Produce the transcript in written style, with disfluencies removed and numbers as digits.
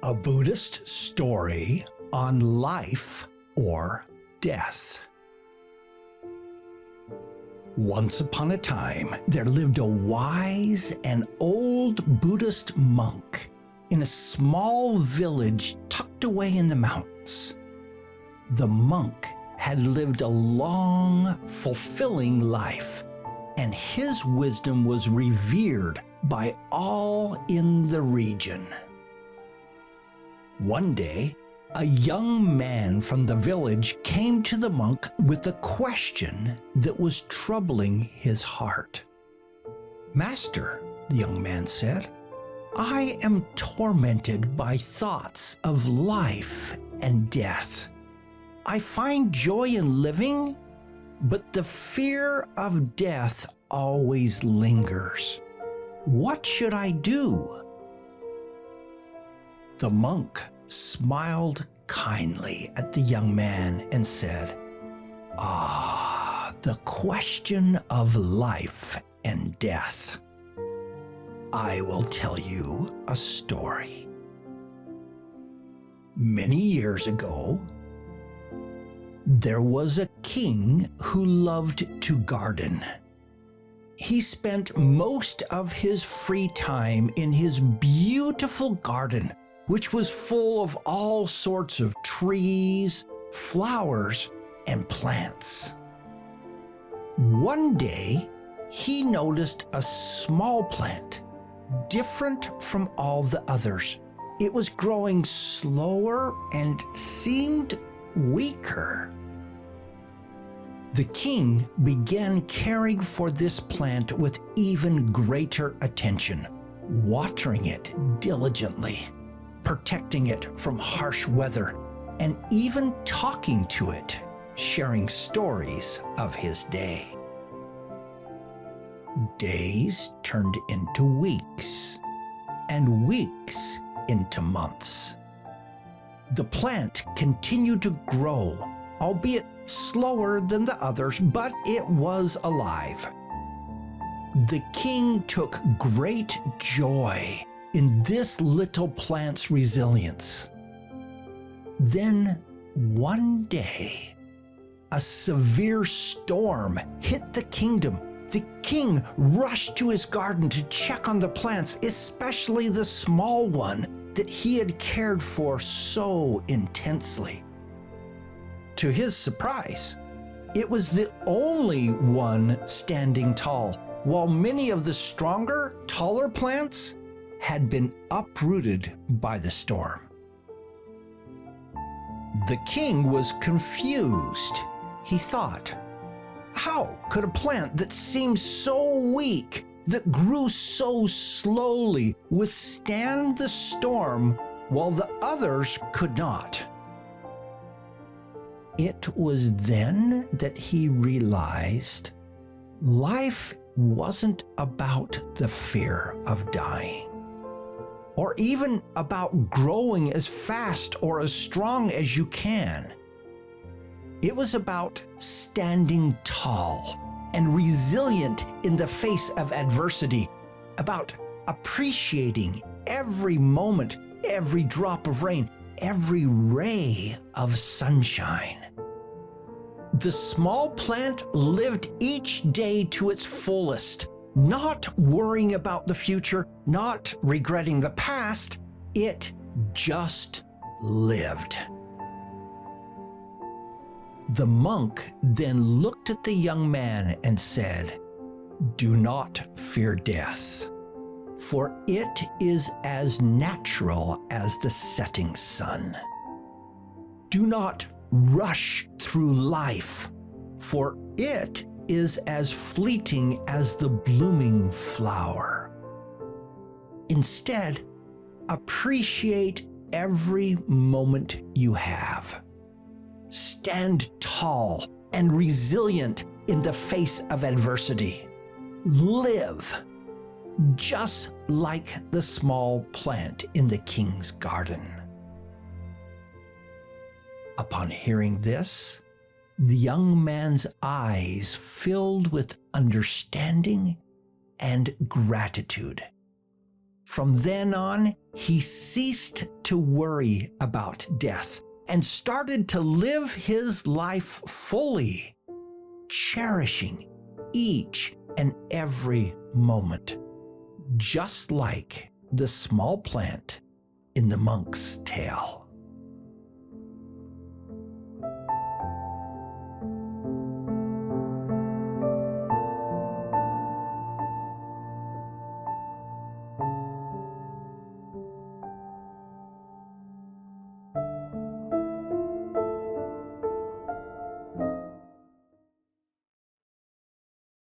A Buddhist story on life or death. Once upon a time, there lived a wise and old Buddhist monk in a small village tucked away in the mountains. The monk had lived a long, fulfilling life, and his wisdom was revered by all in the region. One day, a young man from the village came to the monk with a question that was troubling his heart. "Master," the young man said, "I am tormented by thoughts of life and death. I find joy in living, but the fear of death always lingers. What should I do?" The monk smiled kindly at the young man and said, the question of life and death. I will tell you a story. Many years ago, there was a king who loved to garden. He spent most of his free time in his beautiful garden, which was full of all sorts of trees, flowers, and plants. One day, he noticed a small plant, different from all the others. It was growing slower and seemed weaker. The king began caring for this plant with even greater attention, watering it diligently, protecting it from harsh weather, and even talking to it, sharing stories of his day. Days turned into weeks, and weeks into months. The plant continued to grow, albeit slower than the others, but it was alive. The king took great joy in this little plant's resilience. Then, one day, a severe storm hit the kingdom. The king rushed to his garden to check on the plants, especially the small one that he had cared for so intensely. To his surprise, it was the only one standing tall, while many of the stronger, taller plants had been uprooted by the storm. The king was confused. He thought, how could a plant that seemed so weak, that grew so slowly, withstand the storm while the others could not? It was then that he realized life wasn't about the fear of dying, or even about growing as fast or as strong as you can. It was about standing tall and resilient in the face of adversity, about appreciating every moment, every drop of rain, every ray of sunshine. The small plant lived each day to its fullest, not worrying about the future, not regretting the past. It just lived. The monk then looked at the young man and said, "Do not fear death, for it is as natural as the setting sun. Do not rush through life, for it is as fleeting as the blooming flower. Instead, appreciate every moment you have. Stand tall and resilient in the face of adversity. Live just like the small plant in the king's garden." Upon hearing this, the young man's eyes filled with understanding and gratitude. From then on, he ceased to worry about death and started to live his life fully, cherishing each and every moment, just like the small plant in the monk's tale.